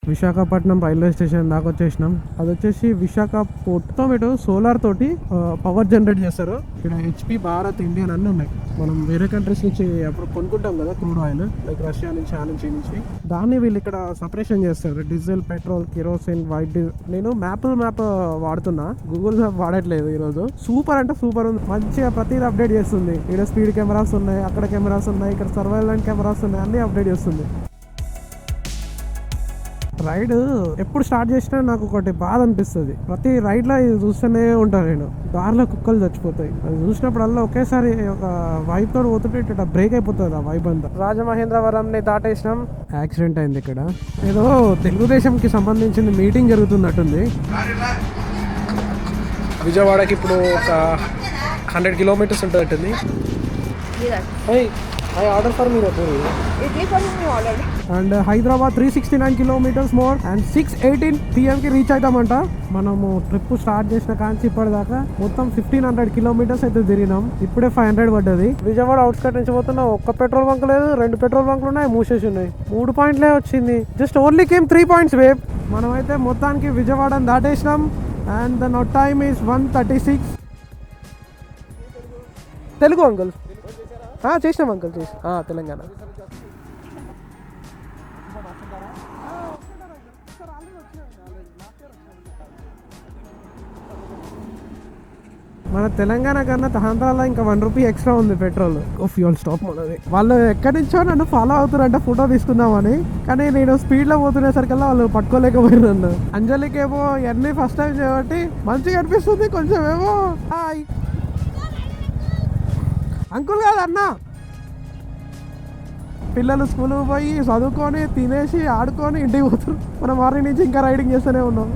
Visakhapatnam railway station దాకా వచ్చేసినాం. అది వచ్చేసి విశాఖ పోర్ట్. ఇటు సోలార్ తోటి పవర్ జనరేట్ చేస్తారు. ఇక్కడ HP, భారత్, ఇండియన్ అన్నీ ఉన్నాయి. మనం వేరే కంట్రీస్ నుంచి అప్పుడు కొనుక్కుంటాం కదా క్రూడ్ ఆయిల్, లైక్ రష్యా నుంచి, ఆ నుంచి దాన్ని వీళ్ళు ఇక్కడ సపరేషన్ చేస్తారు. Diesel, petrol, kerosene, white diesel. నేను మ్యాప్ వాడుతున్నా, గూగుల్ మ్యాప్ వాడట్లేదు ఈరోజు. సూపర్ అంటే సూపర్ ఉంది. మంచిగా ప్రతిదీ అప్డేట్ చేస్తుంది. ఇక్కడ స్పీడ్ కెమెరాస్ ఉన్నాయి, అక్కడ కెమెరాస్ ఉన్నాయి, ఇక్కడ సర్వైలెంట్ కెమెరాస్ ఉన్నాయి, అన్ని అప్డేట్ చేస్తుంది. రైడ్ ఎప్పుడు స్టార్ట్ చేసినా నాకు ఒకటి బాధ అనిపిస్తుంది. ప్రతి రైడ్ లో ఇది చూస్తూనే ఉంటాను నేను. దారిలో కుక్కలు చచ్చిపోతాయి. అది చూసినప్పుడల్లా ఒకేసారి ఒక వైబ్ తోడు పోతుంటే ఇట్లా బ్రేక్ అయిపోతుంది ఆ వైబ్ అంతా. రాజమహేంద్రవరం ని దాటేసినాం. యాక్సిడెంట్ అయింది ఇక్కడ. ఏదో తెలుగుదేశంకి సంబంధించిన మీటింగ్ జరుగుతున్నట్టుంది. విజయవాడకి ఇప్పుడు ఒక 100 కిలోమీటర్స్ ఉంటుంది. I order for me idli for me already. And Hyderabad 369 kilometers more and 6:18 PM కి రీచ్ అవుతామంట. మనము ట్రిప్ స్టార్ట్ చేసిన కాంచి ఇప్పటిదాకా మొత్తం 1500 కిలోమీటర్స్ అయితే తిరిగినాం. ఇప్పుడే 500 పడ్డది. విజయవాడ అవుట్స్కట్ నుంచి పోతున్నా. ఒక్క పెట్రోల్ బంక్ లేదు, 2 పెట్రోల్ బంక్లు ఉన్నాయి, మూసేసి ఉన్నాయి. 3 పాయింట్లే వచ్చింది. Just only came 3 points wave. మనం అయితే మొత్తానికి విజయవాడని దాటేసినాం. And the note time is 1:36. Telugu uncle చేసినాం అంకుల్, చేసి తెలంగాణ. మన తెలంగాణ కన్నా ఆంధ్రాలో ఇంకా 1 రూపీ ఎక్స్ట్రా ఉంది పెట్రోల్. ఫ్యూయల్ స్టాప్ మనది. వాళ్ళు ఎక్కడి నుంచో నన్ను ఫాలో అవుతారంట ఫోటో తీసుకుందామని, కానీ నేను స్పీడ్ లో పోతునేసరికల్లా వాళ్ళు పట్టుకోలేకపోయారు నన్ను. అంజలికేమో ఇవన్నీ ఫస్ట్ టైం చేయబట్టి మంచిగా అనిపిస్తుంది. కొంచెం ఏమో అంకుల్ కాదు అన్న. పిల్లలు స్కూల్కి పోయి చదువుకొని తినేసి ఆడుకొని ఇంటికి పోతారు. మనం మార్నింగ్ నుంచి ఇంకా రైడింగ్ చేస్తూనే ఉన్నాం.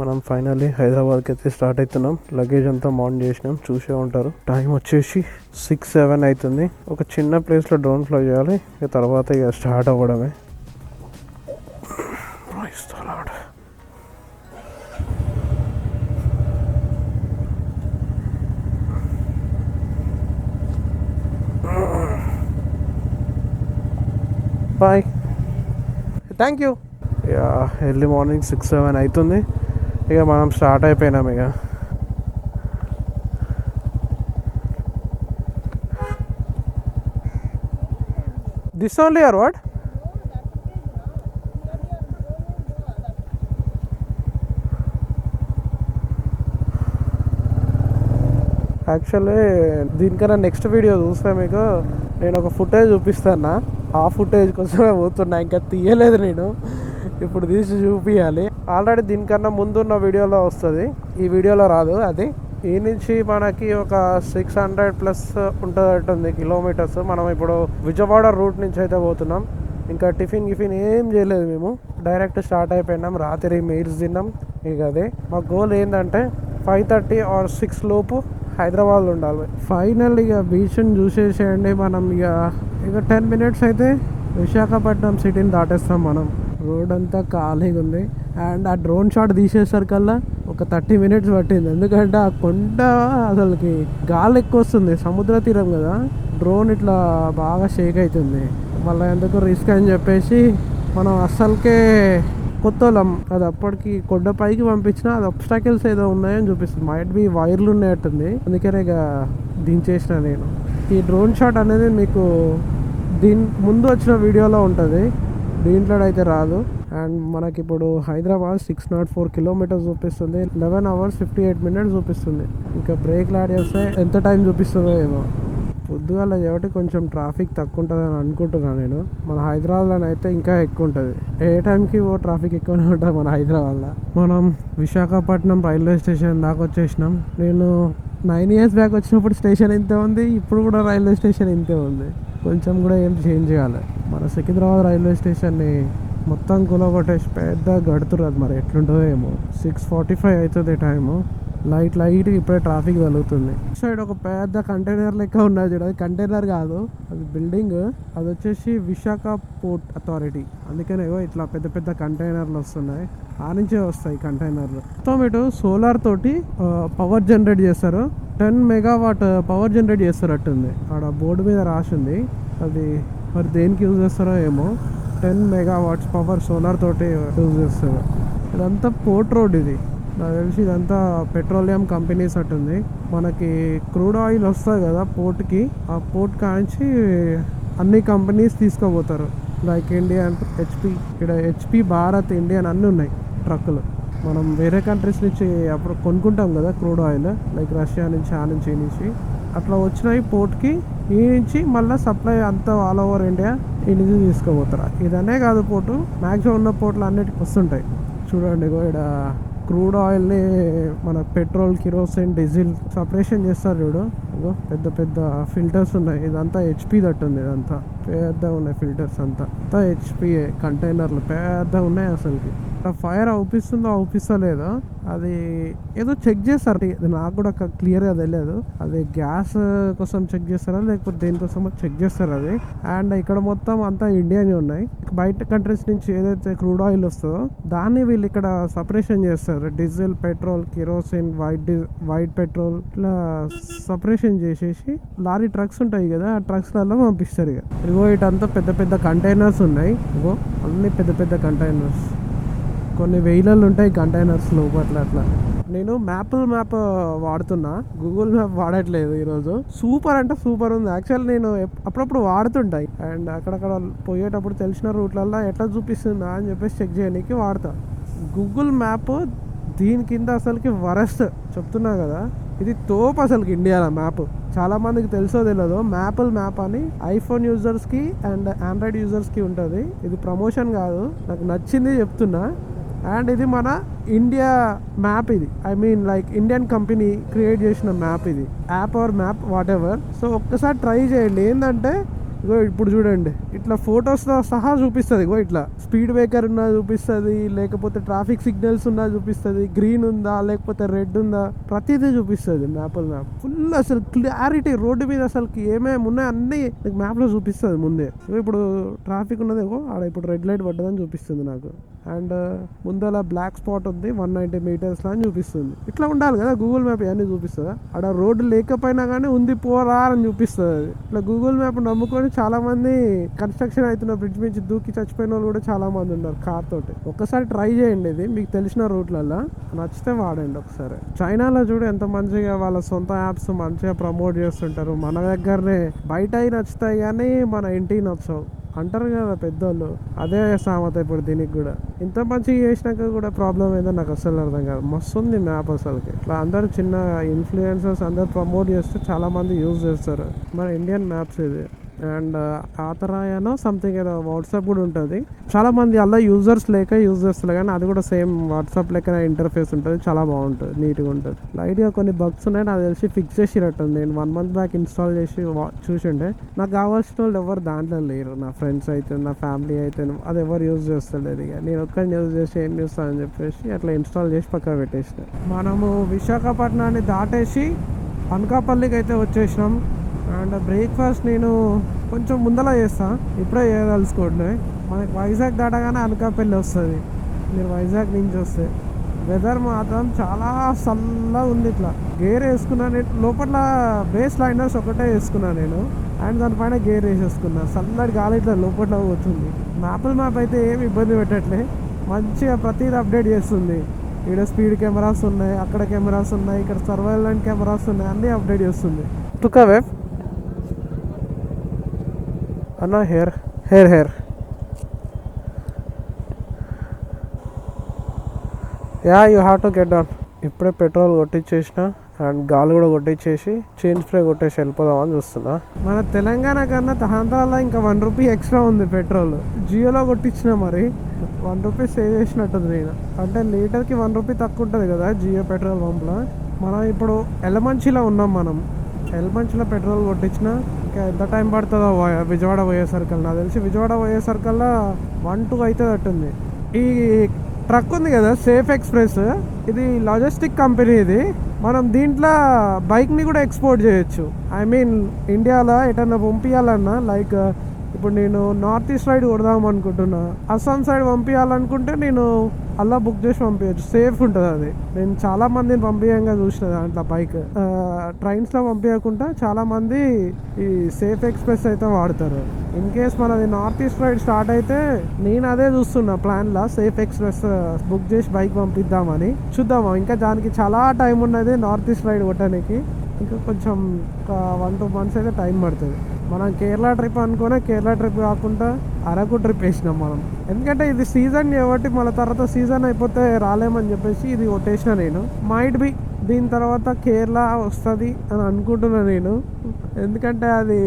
మనం ఫైనల్లీ హైదరాబాద్కి అయితే స్టార్ట్ అవుతున్నాం. లగేజ్ అంతా మౌంట్ చేసినాం, చూసే ఉంటారు. టైం వచ్చేసి 6-7 అవుతుంది. ఒక చిన్న ప్లేస్లో డ్రోన్ ఫ్లై చేయాలి. ఇక తర్వాత ఇక స్టార్ట్ అవ్వడమే. Bye, thank you. ఇక ఎర్లీ మార్నింగ్ 6-7 అవుతుంది. ఇక మనం స్టార్ట్ అయిపోయినాం. ఇక this only or what? Actually దీనికన్నా నెక్స్ట్ వీడియో చూస్తే మీకు నేను ఒక ఫుటేజ్ చూపిస్తాను. ఆ ఫుటేజ్ కోసమే పోతున్నా, ఇంకా తీయలేదు నేను. ఇప్పుడు తీసి చూపించాలి. ఆల్రెడీ దీనికన్నా ముందున్న వీడియోలో వస్తుంది, ఈ వీడియోలో రాదు. అది ఈ నుంచి మనకి ఒక 600+ ఉంటుంది కిలోమీటర్స్. మనం ఇప్పుడు విజయవాడ రూట్ నుంచి అయితే పోతున్నాం. ఇంకా టిఫిన్ ఏం చేయలేదు మేము, డైరెక్ట్ స్టార్ట్ అయిపోయినాం. రాత్రి మీల్స్ తిన్నాం. ఇక అదే మా గోల్ ఏంటంటే 5:30 or 6 లోపు హైదరాబాద్లో ఉండాలి. ఫైనల్ ఇక బీచ్ని చూసేసేయండి. మనం ఇక 10 minutes అయితే విశాఖపట్నం సిటీని దాటేస్తాం. మనం రోడ్ అంతా ఖాళీగా ఉంది. అండ్ ఆ డ్రోన్ షాట్ తీసేసరికల్లా ఒక 30 minutes పట్టింది. ఎందుకంటే ఆ కొండ అసలుకి గాలి ఎక్కువ వస్తుంది, సముద్ర తీరం కదా. డ్రోన్ ఇట్లా బాగా షేక్ అవుతుంది. మళ్ళీ ఎందుకు రిస్క్ అని చెప్పేసి మనం అస్సలకే కొత్తోళ్ళం. అది అప్పటికి కొండ పైకి పంపించిన అది అబ్స్టాకిల్స్ ఏదో ఉన్నాయని చూపిస్తుంది. మైట్ బి వైర్లు ఉన్నాయట్టుంది, అందుకనే ఇక దించేసిన నేను. ఈ డ్రోన్ షాట్ అనేది మీకు దీని ముందు వచ్చిన వీడియోలో ఉంటుంది, దీంట్లో అయితే రాదు. అండ్ మనకి ఇప్పుడు హైదరాబాద్ 604 kilometers చూపిస్తుంది. 11 hours 58 minutes చూపిస్తుంది. ఇంకా బ్రేక్ యాడ్ చేస్తే ఎంత టైం చూపిస్తుందో ఏమో. పొద్దుగాల కాబట్టి కొంచెం ట్రాఫిక్ తక్కువ ఉంటుందని అనుకుంటున్నాను నేను. మన హైదరాబాద్లో అయితే ఇంకా ఎక్కువ ఉంటుంది. ఏ టైంకి ట్రాఫిక్ ఎక్కువనే ఉంటుంది మన హైదరాబాద్లో. మనం విశాఖపట్నం రైల్వే స్టేషన్ దాకా వచ్చేసినాం. నేను 9 years బ్యాక్ వచ్చినప్పుడు స్టేషన్ ఇంతే ఉంది, ఇప్పుడు కూడా రైల్వే స్టేషన్ ఇంతే ఉంది. కొంచెం కూడా ఏం చేంజ్ చేయాలి. మన సికింద్రాబాద్ రైల్వే స్టేషన్ని మొత్తం కూలగొట్టేసి పెద్ద గడుతురు. అది మరి ఎట్లుంటుందో ఏమో. 6:45 అవుతుంది టైము. లైట్ ఇప్పుడే ట్రాఫిక్ తగులుతుంది. సైడ్ ఒక పెద్ద కంటైనర్ లెక్క ఉన్నది చూడ, అది కంటైనర్ కాదు, అది బిల్డింగ్. అది వచ్చేసి విశాఖ పోర్ట్ అథారిటీ. అందుకనే ఇట్లా పెద్ద కంటైనర్లు వస్తున్నాయి. ఆ నుంచే వస్తాయి కంటైనర్లు. మొత్తం ఇటు సోలార్ తోటి పవర్ జనరేట్ చేస్తారు. 10 మెగావాట్ పవర్ జనరేట్ చేస్తారట్టుంది. ఆడ బోర్డు మీద రాసింది. అది మరి దేనికి యూజ్ చేస్తారో ఏమో. 10 మెగావాట్స్ పవర్ సోలార్ తోటి యూజ్ చేస్తారు. ఇదంతా పోర్ట్ రోడ్. ఇది నాకు తెలిసి ఇదంతా పెట్రోలియం కంపెనీస్ అట్టుంది. మనకి క్రూడ్ ఆయిల్ వస్తుంది కదా పోర్ట్కి, ఆ పోర్ట్ కాంచి అన్ని కంపెనీస్ తీసుకోపోతారు. లైక్ ఇండియన్ హెచ్పి, ఇక్కడ హెచ్పి, భారత్, ఇండియన్ అన్నీ ఉన్నాయి ట్రక్కులు. మనం వేరే కంట్రీస్ నుంచి అప్పుడు కొనుక్కుంటాం కదా క్రూడ్ ఆయిల్, లైక్ రష్యా నుంచి, ఆ నుంచి, ఈ నుంచి అట్లా వచ్చినాయి పోర్ట్కి. ఈ నుంచి మళ్ళీ సప్లై అంతా ఆల్ ఓవర్ ఇండియా ఈ నుంచి తీసుకోపోతారు. ఇదనే కాదు పోర్టు, మ్యాక్సిమం ఉన్న పోర్ట్లు అన్నిటికి వస్తుంటాయి. చూడండి ఇక్కడ క్రూడ్ ఆయిల్ని మన పెట్రోల్, కిరోసిన్, డీజిల్ సపరేషన్ చేస్తారు చూడు. పెద్ద పెద్ద ఫిల్టర్స్ ఉన్నాయి. ఇదంతా హెచ్పి తట్టుంది. ఇదంతా పెద్ద ఉన్నాయి ఫిల్టర్స్ అంతా హెచ్పి కంటైనర్లు పెద్ద ఉన్నాయి. అసలుకి ఫైర్ అవుపిస్తుందో అవుపిస్తలేదో అది ఏదో చెక్ చేస్తారు. నాకు కూడా క్లియర్గా తెలియదు అది గ్యాస్ కోసం చెక్ చేస్తారా లేకపోతే దేనికోసమో చెక్ చేస్తారు అది. అండ్ ఇక్కడ మొత్తం అంతా ఇండియన్ ఉన్నాయి. బయట కంట్రీస్ నుంచి ఏదైతే క్రూడ్ ఆయిల్ వస్తుందో దాన్ని వీళ్ళు ఇక్కడ సపరేషన్ చేస్తారు. Diesel, petrol, kerosene, white petrol ఇట్లా సపరేషన్ చేసేసి లారీ ట్రక్స్ ఉంటాయి కదా, ఆ ట్రక్స్లలో పంపిస్తారు. ఇగో ఇటంతా పెద్ద పెద్ద కంటైనర్స్ ఉన్నాయి. ఇగో అన్ని పెద్ద పెద్ద కంటైనర్స్, కొన్ని వేలలు ఉంటాయి కంటైనర్స్ లోపల. అట్లా నేను మ్యాప్ వాడుతున్నా, గూగుల్ మ్యాప్ వాడట్లేదు ఈరోజు. సూపర్ అంటే సూపర్ ఉంది. యాక్చువల్ నేను అప్పుడప్పుడు వాడుతుంటాయి అండ్ అక్కడక్కడ పోయేటప్పుడు తెలిసిన రూట్లలో ఎట్లా చూపిస్తుందా అని చెప్పేసి చెక్ చేయడానికి వాడతా. గూగుల్ మ్యాప్ దీని కింద అసలుకి వరస్ట్ చెప్తున్నా కదా. ఇది తోపు అసలుకి ఇండియాలో మ్యాప్. చాలా మందికి తెలుసో తెలియదు. మ్యాప్ అని ఐఫోన్ యూజర్స్కి అండ్ ఆండ్రాయిడ్ యూజర్స్కి ఉంటుంది. ఇది ప్రమోషన్ కాదు, నాకు నచ్చింది చెప్తున్నా. అండ్ ఇది మన ఇండియా మ్యాప్. ఇది I mean like Indian company create చేసిన మ్యాప్. ఇది app or map what ever. So ఒక్కసారి ట్రై చేయండి. ఏంటంటే ఇగో ఇప్పుడు చూడండి, ఇట్లా ఫొటోస్తో సహా చూపిస్తుంది. ఇగో ఇట్లా స్పీడ్ బ్రేకర్ ఉన్నా చూపిస్తుంది, లేకపోతే ట్రాఫిక్ సిగ్నల్స్ ఉన్నా చూపిస్తుంది, గ్రీన్ ఉందా లేకపోతే రెడ్ ఉందా ప్రతిదీ చూపిస్తుంది మ్యాప్. ఫుల్ అసలు క్లారిటీ, రోడ్డు మీద అసలుకి ఏమేమి ఉన్నాయి అన్నీ మ్యాప్లో చూపిస్తుంది ముందే. ఇప్పుడు ట్రాఫిక్ ఉన్నది, ఆడ ఇప్పుడు రెడ్ లైట్ పడ్డదని చూపిస్తుంది నాకు. అండ్ ముందర బ్లాక్ స్పాట్ ఉంది 190 meters అని చూపిస్తుంది. ఇట్లా ఉండాలి కదా గూగుల్ మ్యాప్. ఇవన్నీ చూపిస్తుందా? అక్కడ రోడ్డు లేకపోయినా కానీ ఉంది పోరా అని చూపిస్తుంది. ఇట్లా గూగుల్ మ్యాప్ నమ్ముకొని చాలా మంది కన్స్ట్రక్షన్ అవుతున్న బ్రిడ్జ్ నుంచి దూకి చచ్చిపోయిన వాళ్ళు కూడా చాలా మంది ఉన్నారు కార్ తోటి. ఒక్కసారి ట్రై చేయండి. ఇది మీకు తెలిసిన రూట్లలో నచ్చితే వాడండి ఒకసారి. చైనాలో చూడు ఎంత మంచిగా వాళ్ళ సొంత యాప్స్ మంచిగా ప్రమోట్ చేస్తుంటారు. మన దగ్గరనే బయట నచ్చుతాయి కానీ మన ఇంటికి నచ్చవు అంటారు కదా పెద్దోళ్ళు. అదే సామెత ఇప్పుడు దీనికి కూడా. ఇంత మంచిగా చేసినాక కూడా ప్రాబ్లం ఏదో నాకు అసలు అర్థం కాదు. మస్తు ఉంది మ్యాప్ అసలుకి. ఇట్లా అందరు చిన్న ఇన్ఫ్లుయెన్సర్స్ అందరు ప్రమోట్ చేస్తే చాలా మంది యూజ్ చేస్తారు మన ఇండియన్ మ్యాప్స్. ఇది అండ్ ఆతరాయనో సంథింగ్ ఏదో వాట్సాప్ కూడా ఉంటుంది. చాలా మంది అలా యూజర్స్ లేక యూజ్ చేస్తారు కానీ అది కూడా సేమ్ వాట్సాప్ లెక్క ఇంటర్ఫేస్ ఉంటుంది. చాలా బాగుంటుంది, నీట్గా ఉంటుంది. లైట్గా కొన్ని బగ్స్ ఉన్నాయి నాకు తెలిసి ఫిక్స్ చేసినట్టు. నేను 1 month బ్యాక్ ఇన్స్టాల్ చేసి చూసిండే. నాకు కావాల్సిన వాళ్ళు ఎవరు దాంట్లో లేరు. నా ఫ్రెండ్స్ అయితే, నా ఫ్యామిలీ అయితే అది ఎవరు యూజ్ చేస్తలేదు. ఇక నేను ఒక్కరిని యూజ్ చేసి ఏం చూస్తానని చెప్పేసి అట్లా ఇన్స్టాల్ చేసి పక్కన పెట్టేసిన. మనము విశాఖపట్నాన్ని దాటేసి అనకాపల్లికి అయితే వచ్చేసినాం. అండ్ బ్రేక్ఫాస్ట్ నేను కొంచెం ముందలా చేస్తా, ఇప్పుడే చేయదలుచుకోండి. మనకి వైజాగ్ దాటగానే అనకాపల్లి వస్తుంది. మీరు వైజాగ్ నుంచి వస్తే వెదర్ మాత్రం చాలా చల్లగా ఉంది. ఇట్లా గేర్ వేసుకున్నాను. లోపల బేస్ లైనర్స్ ఒకటే వేసుకున్నాను నేను. అండ్ దానిపైన గేర్ వేసేసుకున్నా. చల్లటి గాలి ఇట్లా లోపల పోతుంది. మ్యాప్ అయితే ఏమి ఇబ్బంది పెట్టట్లే, మంచిగా ప్రతిదీ అప్డేట్ చేస్తుంది. ఇక్కడ స్పీడ్ కెమెరాస్ ఉన్నాయి, అక్కడ కెమెరాస్ ఉన్నాయి, ఇక్కడ సర్వైలెంట్ కెమెరాస్ ఉన్నాయి, అన్నీ అప్డేట్ చేస్తుంది. తుకావే అన్న hair yeah you have to get down. ఇప్పుడే పెట్రోల్ కొట్టించేసిన అండ్ గాలి కూడా కొట్టించేసి చైన్ స్ప్రే కొట్టేసి వెళ్ళిపోదామని చూస్తున్నా. మన తెలంగాణ కన్నా ఆంధ్రాలో ఇంకా 1 రూపీ ఎక్స్ట్రా ఉంది పెట్రోల్. జియోలో కొట్టించిన మరి 1 రూపీ సేవ్ చేసినట్టుంది నేను. అంటే లీటర్కి 1 రూపీ తక్కువ ఉంటుంది కదా జియో పెట్రోల్ పంప్లో. మనం ఇప్పుడు ఎలమంచిలో ఉన్నాం. మనం ఎలమంచిలో పెట్రోల్ కొట్టించిన ఇంకా ఎంత టైం పడుతుందో విజయవాడ పోయే సర్కిల్. నాకు తెలిసి విజయవాడ పోయే సర్కిల్లో 1-2 అవుతుంది అట్టుంది. ఈ ట్రక్ ఉంది కదా సేఫ్ ఎక్స్ప్రెస్, ఇది లాజిస్టిక్ కంపెనీ. ఇది మనం దీంట్లో బైక్ని కూడా ఎక్స్పోర్ట్ చేయొచ్చు. ఐ మీన్ ఇండియాలో ఎటన్నా పంపించాలన్నా లైక్ ఇప్పుడు నేను నార్త్ ఈస్ట్ సైడ్ కొడదాం అనుకుంటున్నా. అస్సాం సైడ్ పంపించాలనుకుంటే నేను అలా బుక్ చేసి పంపించచ్చు, సేఫ్ ఉంటుంది అది. నేను చాలా మందిని పంపించంగా చూసిన దాంట్లో బైక్ ట్రైన్స్లో పంపించకుండా చాలా మంది ఈ సేఫ్ ఎక్స్ప్రెస్ అయితే వాడతారు. ఇన్ కేస్ మనది నార్త్ ఈస్ట్ సైడ్ స్టార్ట్ అయితే నేను అదే చూస్తున్నా ప్లాన్లో, సేఫ్ ఎక్స్ప్రెస్ బుక్ చేసి బైక్ పంపిద్దామని. చూద్దాము, ఇంకా దానికి చాలా టైం ఉన్నది నార్త్ ఈస్ట్ సైడ్ కొట్టడానికి. ఇంకా కొంచెం ఒక 1-2 months అయితే టైం పడుతుంది. మనం కేరళ ట్రిప్ అనుకునే కేరళ ట్రిప్ కాకుండా అరకు ట్రిప్ వేసినాం మనం. ఎందుకంటే ఇది సీజన్ కాబట్టి మళ్ళీ తర్వాత సీజన్ అయిపోతే రాలేమని చెప్పేసి ఇది కొట్టేసిన నేను. మైట్ బి దీని తర్వాత కేరళ వస్తుంది అని అనుకుంటున్నా నేను. ఎందుకంటే అది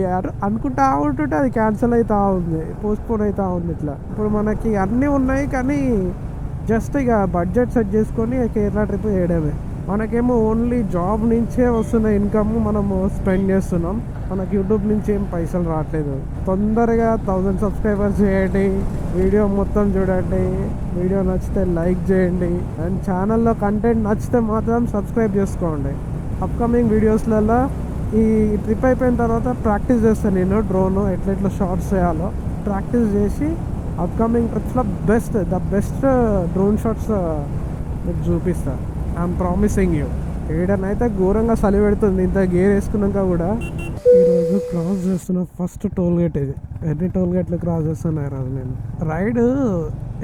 అనుకుంటా ఉంటుంటే అది క్యాన్సిల్ అవుతా ఉంది, పోస్ట్పోన్ అవుతా ఉంది. ఇట్లా ఇప్పుడు మనకి అన్నీ ఉన్నాయి కానీ జస్ట్ ఇక బడ్జెట్ సెట్ చేసుకొని కేరళ ట్రిప్ వేయడమే. మనకేమో ఓన్లీ జాబ్ నుంచే వస్తున్న ఇన్కమ్ మనము స్పెండ్ చేస్తున్నాం. మనకి యూట్యూబ్ నుంచి ఏం పైసలు రావట్లేదు. తొందరగా 1000 సబ్స్క్రైబర్స్ చేయండి, వీడియో మొత్తం చూడండి, వీడియో నచ్చితే లైక్ చేయండి, అండ్ ఛానల్లో కంటెంట్ నచ్చితే మాత్రం సబ్స్క్రైబ్ చేసుకోండి. అప్కమింగ్ వీడియోస్లలో ఈ ట్రిప్ అయిపోయిన తర్వాత ప్రాక్టీస్ చేస్తాను నేను, డ్రోన్ ఎట్లా షార్ట్స్ చేయాలో ప్రాక్టీస్ చేసి అప్కమింగ్ ట్రిప్స్లో ద బెస్ట్ డ్రోన్ షాట్స్ మీకు చూపిస్తాను. I'm promising you. ఏడనైతే ఘోరంగా చలి పెడుతుంది ఇంత గేర్ వేసుకున్నాక కూడా. ఈరోజు క్రాస్ చేస్తున్న ఫస్ట్ టోల్ గేట్ ఇది. ఎన్ని టోల్ గేట్లు క్రాస్ చేస్తున్నా ఈరోజు నేను. రైడ్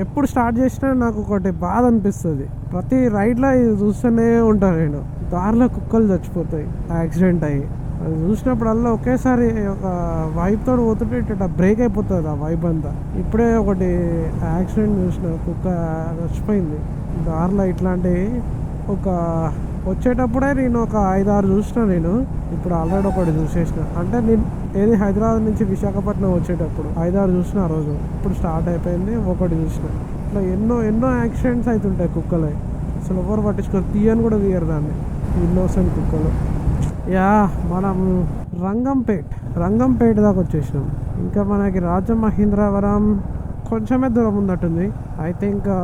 ఎప్పుడు స్టార్ట్ చేసినా నాకు ఒకటి బాధ అనిపిస్తుంది. ప్రతి రైడ్లో ఇది చూస్తూనే ఉంటాను నేను. దారిలో కుక్కలు చచ్చిపోతాయి యాక్సిడెంట్ అయ్యి. అది చూసినప్పుడల్లా ఒకేసారి ఒక వైబ్తో పోతుంటే ఇట్లా బ్రేక్ అయిపోతుంది ఆ వైబ్ అంతా. ఇప్పుడే ఒకటి యాక్సిడెంట్ చూసిన, కుక్క చచ్చిపోయింది దారిలో. ఇట్లాంటివి ఒక వచ్చేటప్పుడే నేను ఒక 5-6 చూసిన నేను. ఇప్పుడు ఆల్రెడీ ఒకటి చూసేసిన. అంటే నేను ఏది హైదరాబాద్ నుంచి విశాఖపట్నం వచ్చేటప్పుడు 5-6 చూసిన ఆ రోజు. ఇప్పుడు స్టార్ట్ అయిపోయింది, ఒకటి చూసిన. ఇట్లా ఎన్నో యాక్సిడెంట్స్ అవుతుంటాయి కుక్కలు. అసలు ఎవరు పట్టించుకోరు, తీయని కూడా తీయరు దాన్ని, ఇన్నోసెంట్ కుక్కలు. మనం రంగంపేట దాకా వచ్చేసినాం. ఇంకా మనకి రాజమహేంద్రవరం కొంచెమే దూరం ఉన్నట్టుంది. అయితే ఇంకా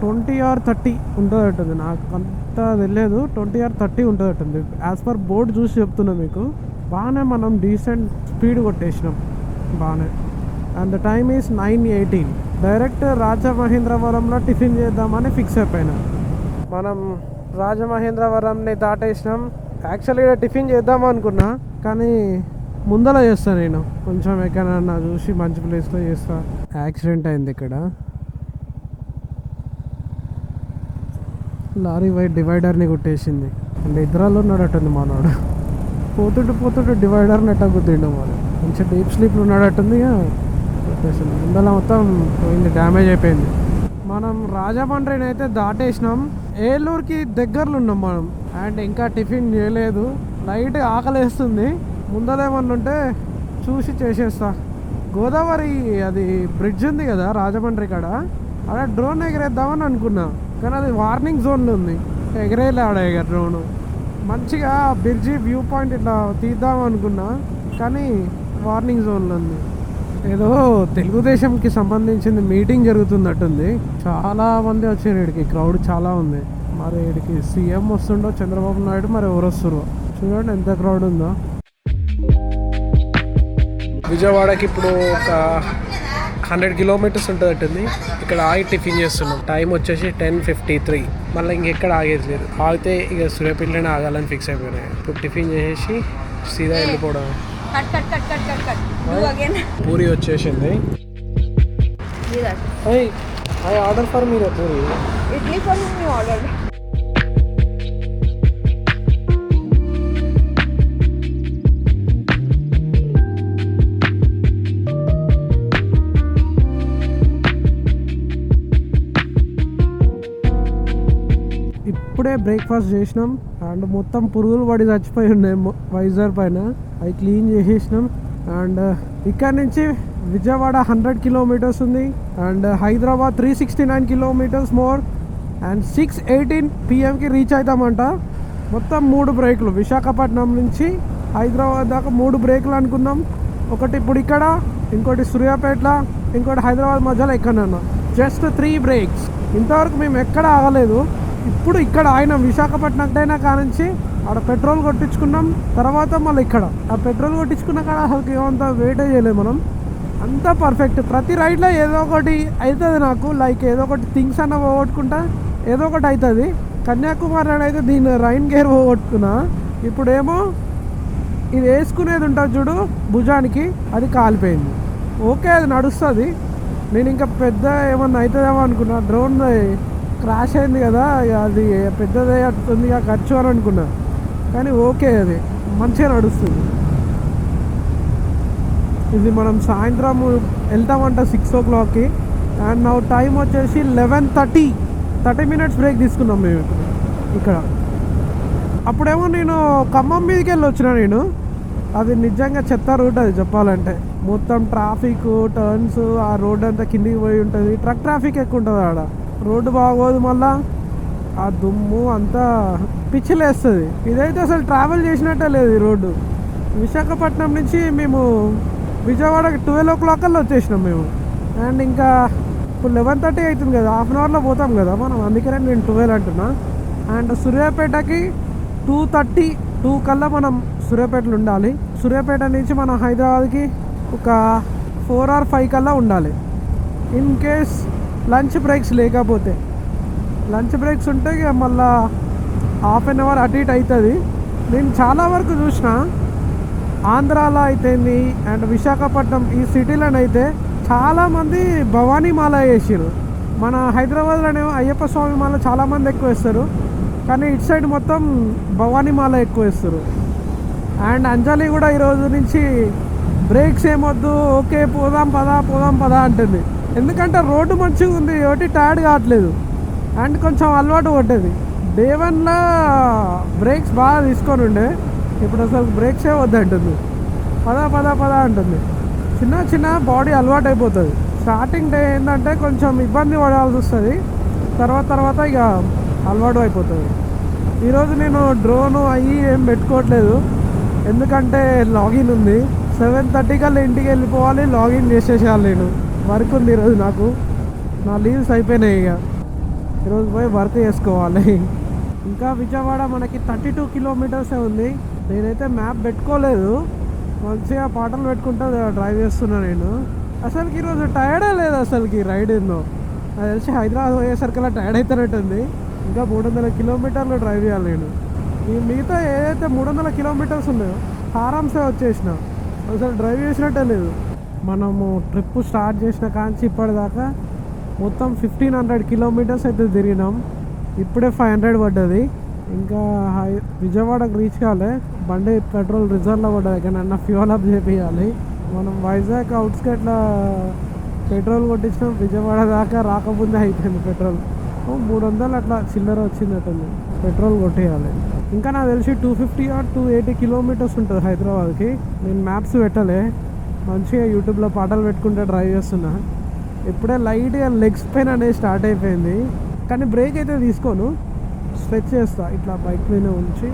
20 or 30 ఉంటుందట్టుంది. నాకు అంత తెలియదు, 20 or 30 ఉంటుందట్టుంది. యాజ్ పర్ బోర్డ్ చూసి చెప్తున్నా మీకు. బాగానే మనం డీసెంట్ స్పీడ్ కొట్టేసినాం బాగానే. And the time is 9:18. Direct రాజమహేంద్రవరంలో టిఫిన్ చేద్దామని ఫిక్స్ అయిపోయినా. మనం రాజమహేంద్రవరంని దాటేసినాం. యాక్చువల్లీ ఇక్కడ టిఫిన్ చేద్దాం అనుకున్నా కానీ ముందర చేస్తాను నేను, కొంచెం ఎక్కడన్నా చూసి మంచి ప్లేస్లో చేస్తా. యాక్సిడెంట్ అయింది ఇక్కడ. లారీ వైట్ డివైడర్ని కొట్టేసింది. నిద్రలో ఉన్నాడట్టుంది మనోడు. పోతుంటే డివైడర్ని ఎట్టా గుద్దిండు మనం. మంచిగా డీప్ స్లీప్లో ఉన్నాడట్టుంది. కొట్టేసింది. ముందర మొత్తం పోయింది, డ్యామేజ్ అయిపోయింది. మనం రాజమండ్రిని అయితే దాటేసినాం. ఏలూరుకి దగ్గరలో ఉన్నాం మనం. అండ్ ఇంకా టిఫిన్ చేయలేదు, లైట్ ఆకలేస్తుంది. ముందరేమన్నా ఉంటే చూసి చేసేస్తా. గోదావరి అది బ్రిడ్జ్ ఉంది కదా రాజమండ్రి కాడ, అలా డ్రోన్ ఎగరేద్దామని అనుకున్నా కానీ అది వార్నింగ్ జోన్లో ఉంది. ఎగరేలే ఆడ డ్రోను. మంచిగా బ్రిడ్జి వ్యూ పాయింట్ ఇట్లా తీద్దాం అనుకున్నా కానీ వార్నింగ్ జోన్లో ఉంది. ఏదో తెలుగుదేశంకి సంబంధించింది మీటింగ్ జరుగుతున్నట్టుంది. చాలా మంది వచ్చారు ఇక్కడికి, క్రౌడ్ చాలా ఉంది. మరి ఇక్కడికి సీఎం వస్తుండో చంద్రబాబు నాయుడు, మరి ఎవరు వస్తురో చూడండి ఎంత క్రౌడ్ ఉందో. విజయవాడకి ఇప్పుడు ఒక 100 kilometers ఉంటుందట్టుంది. ఇక్కడ ఆగి టిఫిన్ చేస్తున్నాం. టైం వచ్చేసి 10:53. మళ్ళీ ఇంకెక్కడ ఆగేది లేదు. ఆగితే ఇక సూర్యాపేటలోనే ఆగాలని ఫిక్స్ అయిపోయినాయి. ఇప్పుడు టిఫిన్ చేసేసి సీదా వెళ్ళిపోవడం. పూరి వచ్చేసింది. I order for me puri. Idli for me order. ఇప్పుడే బ్రేక్ఫాస్ట్ చేసినాం. అండ్ మొత్తం పురుగులు పడి చచ్చిపోయి ఉన్నాయి వైజర్ పైన. అవి క్లీన్ చేసేసినాం. అండ్ ఇక్కడ నుంచి విజయవాడ 100 kilometers ఉంది. And Hyderabad 369 kilometers more. And 6:18 PM reach అవుతామంట. మొత్తం 3 బ్రేకులు. విశాఖపట్నం నుంచి హైదరాబాద్ దాకా 3 బ్రేకులు అనుకున్నాం. ఒకటి ఇప్పుడు ఇక్కడ, ఇంకోటి సూర్యాపేటలో, ఇంకోటి హైదరాబాద్ మధ్యలో ఎక్కడన్నా. Just 3 breaks. ఇంతవరకు మేము ఎక్కడ ఆగలేదు. ఇప్పుడు ఇక్కడ ఆయన విశాఖపట్నం అయినా కానుంచి ఆడ పెట్రోల్ కొట్టించుకున్నాం. తర్వాత మళ్ళీ ఇక్కడ ఆ పెట్రోల్ కొట్టించుకున్న కాడ అసలు ఏమంతా వెయిటే చేయలేదు మనం. అంతా పర్ఫెక్ట్. ప్రతి రైడ్లో ఏదో ఒకటి అవుతుంది నాకు, లైక్ ఏదో ఒకటి థింగ్స్ అన్న పోగొట్టుకుంటా, ఏదో ఒకటి అవుతుంది. కన్యాకుమారి అయితే దీన్ని రైన్ గేర్ పోగొట్టుకున్నా. ఇప్పుడేమో ఇది వేసుకునేది ఉంటుంది చూడు భుజానికి, అది కాలిపోయింది. ఓకే అది నడుస్తుంది. నేను ఇంకా పెద్ద ఏమన్నా అవుతుందేమో అనుకున్నా, డ్రోన్ క్రాష్ అయింది కదా, అది పెద్దదే అవుతుంది ఖర్చు అని అనుకున్నా. కానీ ఓకే అది మంచిగా నడుస్తుంది. ఇది మనం సాయంత్రం వెళ్తామంట 6 o'clockకి. అండ్ నా టైం వచ్చేసి 11:30. 30 minutes బ్రేక్ తీసుకున్నాం మేము ఇక్కడ. అప్పుడేమో నేను ఖమ్మం మీదకి వెళ్ళి వచ్చిన నేను. అది నిజంగా చెత్త రూట్ అది చెప్పాలంటే. మొత్తం ట్రాఫిక్ టర్న్స్, ఆ రోడ్ అంతా కిందికి పోయి ఉంటుంది. ట్రక్ ట్రాఫిక్ ఎక్కువ ఉంటుంది ఆడ. రోడ్డు బాగోదు, మళ్ళా ఆ దుమ్ము అంతా పిచ్చిలేస్తుంది. ఇదైతే అసలు ట్రావెల్ చేసినట్టే లేదు ఈ రోడ్డు. విశాఖపట్నం నుంచి మేము విజయవాడకి 12 o'clock వచ్చేసినాం మేము. అండ్ ఇంకా ఇప్పుడు 11:30 అవుతుంది కదా, హాఫ్ అన్ అవర్లో పోతాం కదా మనం, అందుకనే నేను 12 అంటున్నా. అండ్ సూర్యాపేటకి 2:32 కల్లా మనం సూర్యాపేటలో ఉండాలి. సూర్యాపేట నుంచి మనం హైదరాబాద్కి ఒక 4 or 5 కల్లా ఉండాలి. ఇన్ కేస్ లంచ్ బ్రేక్స్ లేకపోతే. లంచ్ బ్రేక్స్ ఉంటే ఇక మళ్ళా హాఫ్ అన్ అవర్ అటు ఇటు అవుతుంది. నేను చాలా వరకు చూసిన ఆంధ్రాలో అయితేంది అండ్ విశాఖపట్నం ఈ సిటీలోనైతే చాలామంది భవానీ మాల వేసారు. మన హైదరాబాద్లోనేమో అయ్యప్ప స్వామి మాల చాలామంది ఎక్కువ వేస్తారు, కానీ ఇటు సైడ్ మొత్తం భవానీ మాల ఎక్కువ వేస్తారు. అండ్ అంజలి కూడా ఈరోజు నుంచి బ్రేక్స్ ఏమొద్దు, ఓకే పోదాం పదా అంటుంది. ఎందుకంటే రోడ్డు మంచిగా ఉంది ఒకటి, టైర్డ్ కావట్లేదు. అండ్ కొంచెం అలవాటు పడ్డది. డే 1లో బ్రేక్స్ బాగా తీసుకొని ఉండే, ఇప్పుడు అసలు బ్రేక్సే వద్దంటుంది. పదా అంటుంది. చిన్న బాడీ అలవాటు అయిపోతుంది. స్టార్టింగ్ డే ఏంటంటే కొంచెం ఇబ్బంది పడాల్సి వస్తుంది, తర్వాత ఇక అలవాటు అయిపోతుంది. ఈరోజు నేను డ్రోను అయ్యి ఏం పెట్టుకోవట్లేదు, ఎందుకంటే లాగిన్ ఉంది. 7:30 కల్లా ఇంటికి వెళ్ళిపోవాలి, లాగిన్ చేసేసేయాలి. నేను వర్క్ ఉంది ఈరోజు, నాకు నా లీవ్స్ అయిపోయినాయి. ఇక ఈరోజు పోయి వర్క్ చేసుకోవాలి. ఇంకా విజయవాడ మనకి 32 kilometers ఉంది. నేనైతే మ్యాప్ పెట్టుకోలేదు, మంచిగా పాటలు పెట్టుకుంటా డ్రైవ్ చేస్తున్నా నేను. అసలుకి ఈరోజు టైర్డే లేదు అసలుకి రైడ్ ఏందో. నాకు తెలిసి హైదరాబాద్ పోయేసరికల్లా టైర్డ్ అవుతున్నట్టుంది. ఇంకా 300 kilometers డ్రైవ్ చేయాలి నేను. ఈ మిగతా ఏదైతే 300 kilometers ఉన్నాయో ఆరామ్సే వచ్చేసిన, అసలు డ్రైవ్ చేసినట్టే లేదు. మనము ట్రిప్ స్టార్ట్ చేసిన కాంచి ఇప్పటిదాకా మొత్తం 1500 kilometers అయితే తిరిగినాం. ఇప్పుడే 500 పడ్డది. ఇంకా విజయవాడకు రీచ్ కాలే, బండి పెట్రోల్ రిజర్వ్లో పడ్డది. కానీ అన్న ఫ్యూల్ అప్ చేపియాలి. మనం వైజాగ్ అవుట్స్కట్లో పెట్రోల్ కొట్టించినాం, విజయవాడ దాకా రాకముందే అయిపోయింది పెట్రోల్. 300 అట్లా చిల్లర వచ్చిందట్టుంది, పెట్రోల్ కొట్టేయాలి. ఇంకా నాకు తెలిసి 250 or 280 kilometers ఉంటుంది హైదరాబాద్కి. నేను మ్యాప్స్ పెట్టలే, మంచిగా యూట్యూబ్లో పాటలు పెట్టుకుంటే డ్రైవ్ చేస్తున్నా. ఇప్పుడే లైట్గా లెగ్స్ పెయిన్ అనేది స్టార్ట్ అయిపోయింది, కానీ బ్రేక్ అయితే తీసుకోను, స్ట్రెచ్ చేస్తా ఇట్లా బైక్ మీద ఉంచి.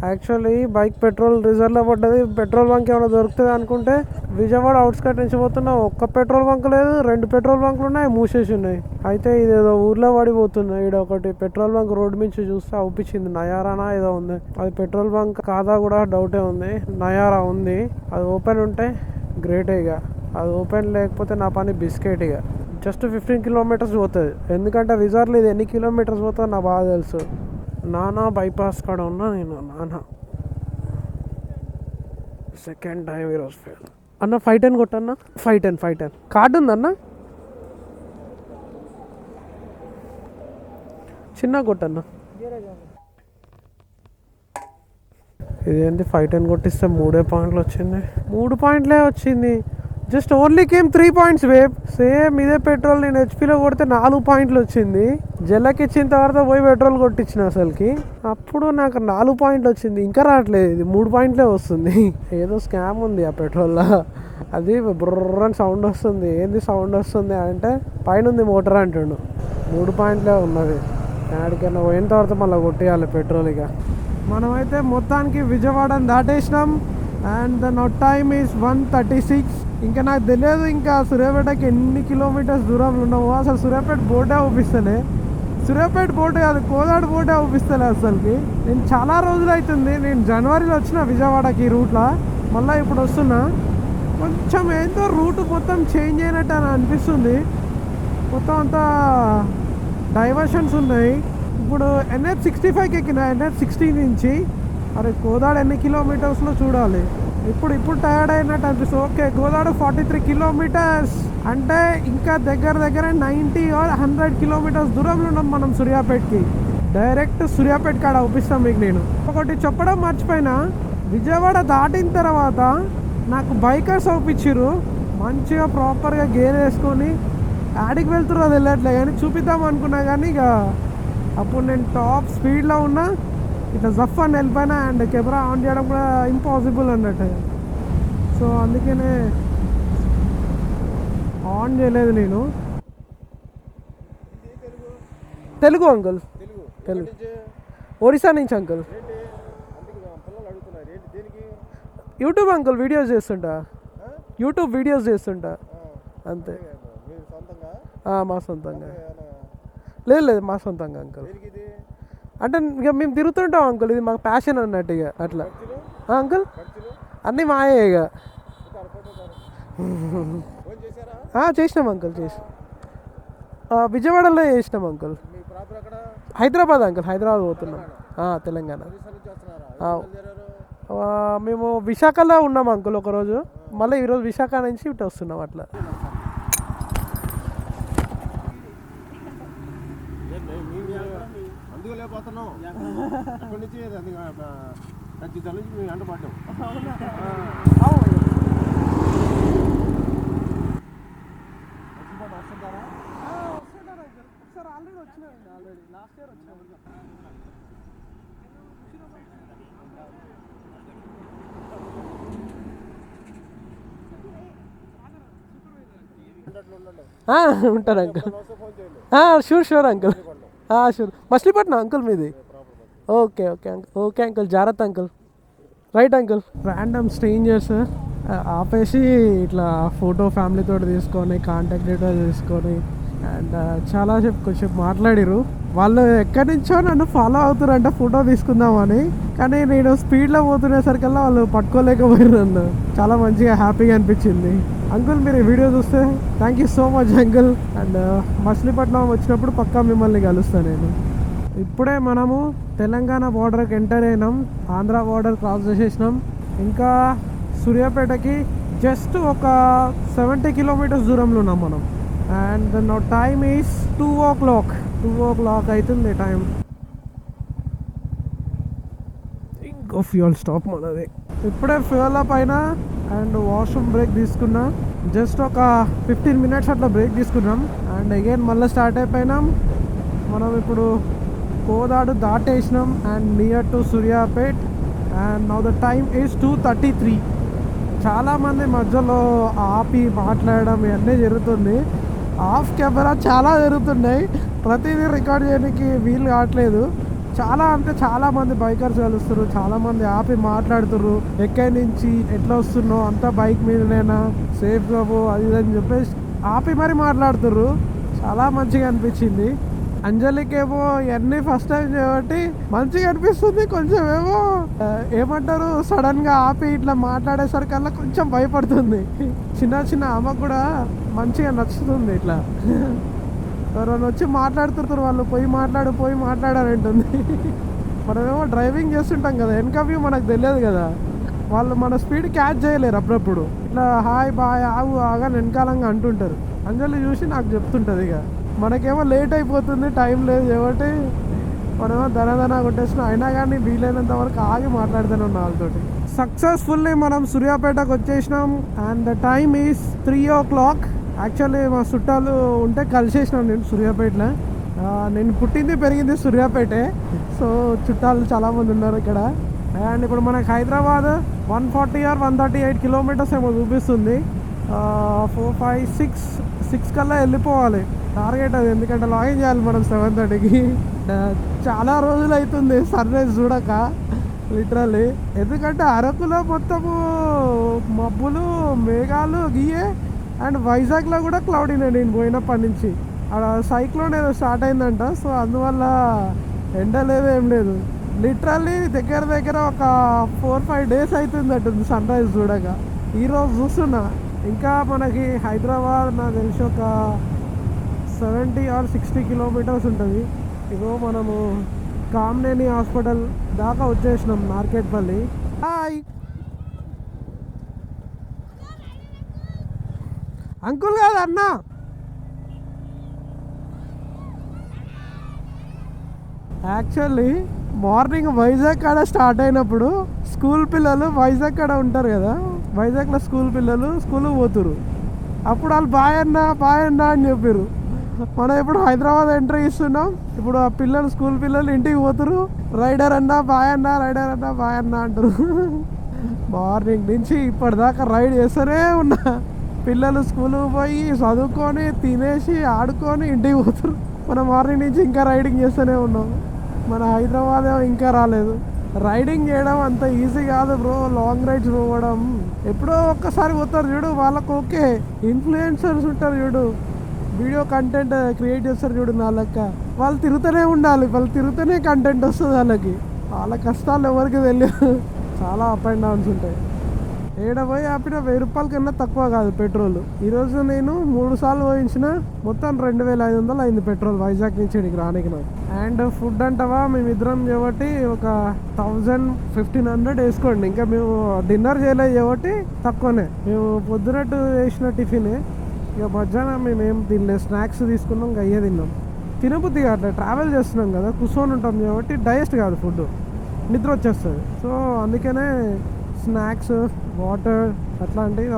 యాక్చువల్లీ బైక్ పెట్రోల్ రిజర్వ్లో పడ్డది. పెట్రోల్ బంక్ ఏమైనా దొరుకుతుంది అనుకుంటే విజయవాడ అవుట్స్కట్ నుంచి పోతున్నా, ఒక్క పెట్రోల్ బంక్ లేదు, 2 పెట్రోల్ బంకులు ఉన్నాయి, మూసేసి ఉన్నాయి. అయితే ఇదేదో ఊర్లో పడిపోతుంది. ఇక్కడ ఒకటి పెట్రోల్ బంక్ రోడ్డు నుంచి చూస్తే అవుపించింది, నయారానా ఏదో ఉంది. అది పెట్రోల్ బంక్ కాదా కూడా డౌటే ఉంది. నయారా ఉంది, అది ఓపెన్ ఉంటే గ్రేటే. ఇక అది ఓపెన్ లేకపోతే నా పని బిస్కెట్. ఇక జస్ట్ 15 kilometers పోతుంది, ఎందుకంటే రిజర్వ్లో ఇది ఎన్ని kilometers పోతుందో నాకు బాగా తెలుసు. నానా బైపాస్ కాడ ఉన్నా నేను. సెకండ్ టైం ఈరోజు ఫెయిల్. అన్న 510 కొట్టన్నా, 510 కార్డు ఉందన్న, చిన్న కొట్టన్న. ఇదేంటి 510 కొట్టిస్తే 3 పాయింట్లు వచ్చింది, 3 పాయింట్లే వచ్చింది. Just only came 3 points wave. Same ఇదే పెట్రోల్ నేను హెచ్పీలో కొడితే 4 పాయింట్లు వచ్చింది. జల్లకి ఇచ్చిన తర్వాత పోయి పెట్రోల్ కొట్టించిన అసలుకి, అప్పుడు నాకు 4 పాయింట్లు వచ్చింది. ఇంకా రావట్లేదు, ఇది 3 పాయింట్లే వస్తుంది. ఏదో స్కామ్ ఉంది ఆ పెట్రోల్లో. అది బుర్రని సౌండ్ వస్తుంది. ఏంది సౌండ్ వస్తుంది అంటే పైన ఉంది మోటార్ అంటుండు. 3 పాయింట్లే ఉన్నది. ఆడికన్నా పోయిన తర్వాత మళ్ళీ కొట్టేయాలి పెట్రోల్. ఇక మనమైతే మొత్తానికి విజయవాడని దాటేసినాం. అండ్ నా టైమ్ ఈజ్ 1:36. ఇంకా నాకు తెలియదు ఇంకా సూర్యాపేటకి ఎన్ని kilometers దూరంలో ఉన్నావో. అసలు సూర్యాపేట బోర్డే అవుపిస్తలే, సూర్యాపేట బోర్డే కాదు, కోదాడు బోర్డే అవుపిస్తలే అసలుకి. నేను చాలా రోజులు అవుతుంది, నేను జనవరిలో వచ్చిన విజయవాడకి రూట్లో, మళ్ళీ ఇప్పుడు వస్తున్నా. కొంచెం ఏంటో రూట్ మొత్తం చేంజ్ అయినట్టు అని అనిపిస్తుంది. మొత్తం అంతా డైవర్షన్స్ ఉన్నాయి. ఇప్పుడు NH65కి ఎక్కిన NH60 నుంచి అరే కోదాడ ఎన్ని కిలోమీటర్స్లో చూడాలి. ఇప్పుడు టైర్డ్ అయినట్టు అనిపిస్తుంది. ఓకే, కోదాడ 43 కిలోమీటర్స్ అంటే ఇంకా దగ్గర 90 or 100 కిలోమీటర్స్ దూరంలో ఉన్నాం మనం సూర్యాపేటకి. డైరెక్ట్ సూర్యాపేట కాడ చూపిస్తాం మీకు. నేను ఒకటి చెప్పడం మర్చిపోయినా, విజయవాడ దాటిన తర్వాత నాకు బైకర్స్ చూపించారు. మంచిగా ప్రాపర్గా గేర్ వేసుకొని యాడికి వెళ్తుర్రో తెలియట్లే కానీ చూపిద్దాం అనుకున్నా, కానీ ఇక అప్పుడు నేను టాప్ స్పీడ్లో ఉన్నా. ఇట్లా జఫ్ అని వెళ్ళిపోయినా అండ్ కెమెరా ఆన్ చేయడం కూడా ఇంపాసిబుల్ అన్నట్టు. సో అందుకనే ఆన్ చేయలేదు నేను. తెలుగు అంకుల్, తెలుగు, ఒడిశా నుంచి అంకుల్. యూట్యూబ్ అంకుల్ వీడియోస్ చేస్తుంటా, యూట్యూబ్ వీడియోస్ చేస్తుంటా అంతే. మా సొంతంగా లేదు మా సొంతంగా అంకుల్. అంటే ఇక మేము తిరుగుతుంటాం అంకుల్, ఇది మాకు ప్యాషన్ అన్నట్టు ఇక అట్లా. అంకుల్ అన్నీ మాయే ఇక. చేసినాం అంకుల్, విజయవాడలో చేసినాం అంకుల్. హైదరాబాద్ అంకుల్, హైదరాబాద్ పోతున్నాం. తెలంగాణ. మేము విశాఖలో ఉన్నాం అంకుల్ ఒకరోజు, మళ్ళీ ఈరోజు విశాఖ నుంచి ఇటు వస్తున్నాం అట్లా. ఉంటాను uncle. Sure uncle, sure. Machilipatnam uncle మీది? ఓకే అంకుల్, జాగ్రత్త uncle. Right uncle. Random strangers ఆపేసి ఇట్లా ఫోటో ఫ్యామిలీతో తీసుకొని కాంటాక్ట్ డీటెయిల్స్ తీసుకొని అండ్ చాలా కొంచెం మాట్లాడిరు. వాళ్ళు ఎక్కడి నుంచో నన్ను ఫాలో అవుతారంట ఫోటో తీసుకుందామని, కానీ నేను స్పీడ్లో పోతునేసరికల్లా వాళ్ళు పట్టుకోలేకపోయారు నన్ను. చాలా మంచిగా హ్యాపీగా అనిపించింది. అంకుల్ మీరు ఈ వీడియో చూస్తే thank you so much uncle. And Machilipatnam వచ్చినప్పుడు పక్కా మిమ్మల్ని కలుస్తాను నేను. ఇప్పుడే మనము తెలంగాణ బార్డర్కి ఎంటర్ అయినాం, ఆంధ్ర బార్డర్ క్రాస్ చేసేసినాం. ఇంకా సూర్యాపేటకి జస్ట్ ఒక 70 కిలోమీటర్స్ దూరంలో ఉన్నాం మనం. And now time is 2 o'clock అవుతుంది టైం. ఇంకో ఫ్యూయల్ స్టాప్ మనది. ఇప్పుడే ఫ్యూయల్ అప్ అయినా అండ్ వాష్రూమ్ బ్రేక్ తీసుకున్నా. జస్ట్ ఒక 15 minutes అట్లా బ్రేక్ తీసుకున్నాం అండ్ అగైన్ మళ్ళీ స్టార్ట్ అయిపోయినాం. మనం ఇప్పుడు కోదాడు దాటేసినాం and near to Suryapet. And now the time is 2:33. చాలామంది మధ్యలో ఆపి మాట్లాడడం ఇవన్నీ జరుగుతుంది. ఆఫ్ కెమెరా చాలా జరుగుతున్నాయి, ప్రతిదీ రికార్డ్ చేయడానికి వీలు కావట్లేదు. చాలామంది బైకర్స్ కలుస్తారు, చాలామంది ఆపి మాట్లాడుతుర్రు. ఎక్కడి నుంచి ఎట్లా వస్తున్నావు, అంతా బైక్ మీదనేనా, సేఫ్గా పో అది ఇది అని చెప్పేసి ఆపి మరి మాట్లాడుతుర్రు. చాలా మంచిగా అనిపించింది. అంజలికేమో ఇవన్నీ ఫస్ట్ టైం చేయబట్టి మంచిగా అనిపిస్తుంది. కొంచెం ఏమో ఏమంటారు సడన్గా ఆపి ఇట్లా మాట్లాడేసరికల్లా కొంచెం భయపడుతుంది. చిన్న ఆమెకు కూడా మంచిగా నచ్చుతుంది ఇట్లా. ఎవరైనా వచ్చి మాట్లాడుతుంటారు, వాళ్ళు పోయి మాట్లాడారంటుంది. మనమేమో డ్రైవింగ్ చేస్తుంటాం కదా, వెనక వ్యూ మనకు తెలియదు కదా, వాళ్ళు మన స్పీడ్ క్యాచ్ చేయలేరు. అప్పుడప్పుడు ఇట్లా హాయ్ బాయ్ ఆగు ఆగా వెనకాలంగా అంటుంటారు. అంజలి చూసి నాకు చెప్తుంటుంది. ఇక మనకేమో లేట్ అయిపోతుంది, టైం లేదు కాబట్టి మనమేమో ధన కొట్టేసిన. అయినా కానీ వీలైనంత వరకు ఆగి మాట్లాడుతూనే ఉన్నాం వాళ్ళతోటి. సక్సెస్ఫుల్లీ మనం సూర్యాపేటకు వచ్చేసినాం and the time is 3 o'clock. Actually మా చుట్టాలు ఉంటే కలిసేసినాం నేను సూర్యాపేటలో. నేను పుట్టింది పెరిగింది సూర్యాపేటే, సో చుట్టాలు చాలామంది ఉన్నారు ఇక్కడ. అండ్ ఇప్పుడు మనకు హైదరాబాద్ 140 or 138 కిలోమీటర్స్ ఏమో చూపిస్తుంది. 4, 5, 6 కల్లా వెళ్ళిపోవాలి టార్గెట్ అది. ఎందుకంటే లాగిన్ చేయాలి మనం 7:30కి. చాలా రోజులు అవుతుంది సన్రైజ్ చూడక లిటరల్లీ. ఎందుకంటే అరకులో మొత్తము మబ్బులు మేఘాలు గీయే అండ్ వైజాగ్లో కూడా క్లౌడీనే నేను పోయినప్పటి నుంచి. అక్కడ సైక్లోన్ ఏదో స్టార్ట్ అయిందంట, సో అందువల్ల ఎండ లేదు ఏం లేదు. లిటరల్లీ దగ్గర ఒక 4-5 days అవుతుంది అట్టుంది సన్ రైజ్ చూడక. ఈరోజు చూస్తున్నా ఇంకా మనకి హైదరాబాద్ నాకు తెలిసి ఒక 70 or 60 కిలోమీటర్స్ ఉంటుంది. ఇగో మనము కామినేని హాస్పిటల్ దాకా వచ్చేసినాం మార్కెట్పల్లి. హాయ్ అంకుల్ కాదు అన్న. యాక్చువల్లీ మార్నింగ్ వైజాగ్ కాడ స్టార్ట్ అయినప్పుడు స్కూల్ పిల్లలు వైజాగ్ కాడ ఉంటారు కదా, వైజాగ్లో స్కూల్ పిల్లలు స్కూల్కి పోతురు. అప్పుడు వాళ్ళు బాయ్ అన్న అని చెప్పారు. మనం ఇప్పుడు హైదరాబాద్ ఎంట్రీ ఇస్తున్నాం. ఇప్పుడు ఆ పిల్లలు స్కూల్ పిల్లలు ఇంటికి పోతురు. రైడర్ అన్న బాయ్ అన్న అంటారు. మార్నింగ్ నుంచి ఇప్పటిదాకా రైడ్ చేస్తూనే ఉన్నా. పిల్లలు స్కూల్కి పోయి చదువుకొని తినేసి ఆడుకొని ఇంటికి పోతారు. మనం మార్నింగ్ నుంచి ఇంకా రైడింగ్ చేస్తూనే ఉన్నాం. మన హైదరాబాద్ ఇంకా రాలేదు. రైడింగ్ చేయడం అంత ఈజీ కాదు బ్రో. లాంగ్ రైడ్స్ పోవడం ఎప్పుడో ఒక్కసారి పోతారు చూడు, వాళ్ళకు ఓకే. ఇన్ఫ్లుయెన్సర్స్ ఉంటారు చూడు, వీడియో కంటెంట్ క్రియేట్ చేస్తారు చూడు, నా లెక్క వాళ్ళు తిరుగుతూనే ఉండాలి. వాళ్ళు తిరుగుతూనే కంటెంట్ వస్తుంది వాళ్ళకి. వాళ్ళ కష్టాలు ఎవరికి తెలియదు. చాలా అప్ అండ్ డౌన్స్ ఉంటాయి. ఏడపోయి ఆపిన 1000 రూపాయల కన్నా తక్కువ కాదు పెట్రోల్. ఈరోజు నేను 3 సార్లు పోయించిన, మొత్తం 2500 అయింది పెట్రోల్ వైజాగ్ నుంచి ఇక్కడికి రానికి నాకు. అండ్ ఫుడ్ అంటావా, మేమిద్దరం కాబట్టి ఒక 1500 వేసుకోండి. ఇంకా మేము డిన్నర్ చేయలేదు కాబట్టి తక్కువనే. మేము పొద్దునట్టు చేసిన టిఫినే, ఇక మధ్యాహ్నం మేమేం తినలేదు. స్నాక్స్ తీసుకున్నాం, ఇంకా అయ్యే తిన్నాం. తినబుద్ధి కావట్లే, ట్రావెల్ చేస్తున్నాం కదా, కూర్చొని ఉంటాం కాబట్టి డైజెస్ట్ కాదు ఫుడ్, నిద్ర వచ్చేస్తుంది. సో అందుకనే స్నాక్స్, వాటర్ అట్లాంటివి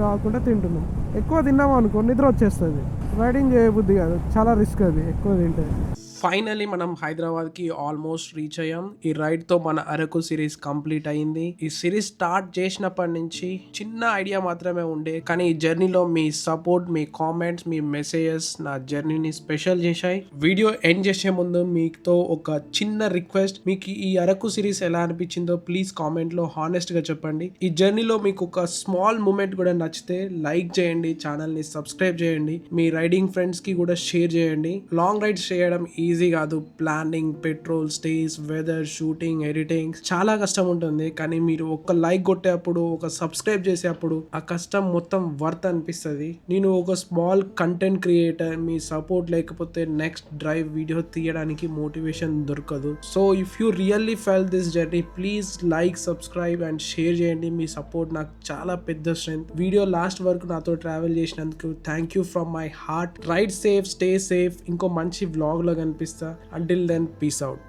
తాగకుండా తింటున్నాం. ఎక్కువ తిన్నాం అనుకో నిద్ర వచ్చేస్తుంది. రైడింగ్ చేయబుద్ధి కాదు, చాలా రిస్క్ అది ఎక్కువ తింటే. ఫైనలీ మనం హైదరాబాద్కి ఆల్మోస్ట్ రీచ్ అయ్యాం. ఈ రైడ్తో మన అరకు సిరీస్ కంప్లీట్ అయింది. ఈ సిరీస్ స్టార్ట్ చేసినప్పటి నుంచి చిన్న ఐడియా మాత్రమే ఉండే, కానీ ఈ జర్నీలో మీ సపోర్ట్, మీ కామెంట్స్, మీ మెసేజెస్ నా జర్నీని స్పెషల్ చేశాయి. వీడియో ఎండ్ చేసే ముందు మీతో ఒక చిన్న రిక్వెస్ట్, మీకు ఈ అరకు సిరీస్ ఎలా అనిపించిందో ప్లీజ్ కామెంట్లో హానెస్ట్గా చెప్పండి. ఈ జర్నీలో మీకు ఒక స్మాల్ మూమెంట్ కూడా నచ్చితే లైక్ చేయండి, ఛానల్ని సబ్స్క్రైబ్ చేయండి, మీ రైడింగ్ ఫ్రెండ్స్కి కూడా షేర్ చేయండి. లాంగ్ రైడ్స్ చేయడం ఈజీ కాదు. Planning, petrol, stays, weather, shooting, editing చాలా కష్టం ఉంటుంది. కానీ మీరు ఒక లైక్ కొట్టేటప్పుడు, ఒక సబ్స్క్రైబ్ చేసేటప్పుడు ఆ కష్టం మొత్తం వర్త్ అనిపిస్తుంది. నేను ఒక స్మాల్ కంటెంట్ క్రియేటర్, మీ సపోర్ట్ లేకపోతే నెక్స్ట్ డ్రైవ్ వీడియో తీయడానికి మోటివేషన్ దొరకదు. So if you really feel this journey please like, subscribe and share చేయండి. మీ సపోర్ట్ నాకు చాలా పెద్ద స్ట్రెంగ్త్. వీడియో లాస్ట్ వరకు నాతో ట్రావెల్ చేసినందుకు thank you from my heart. Ride safe, stay safe. ఇంకో మంచి వ్లాగ్ లో కనిపిస్తా. Until then, peace out.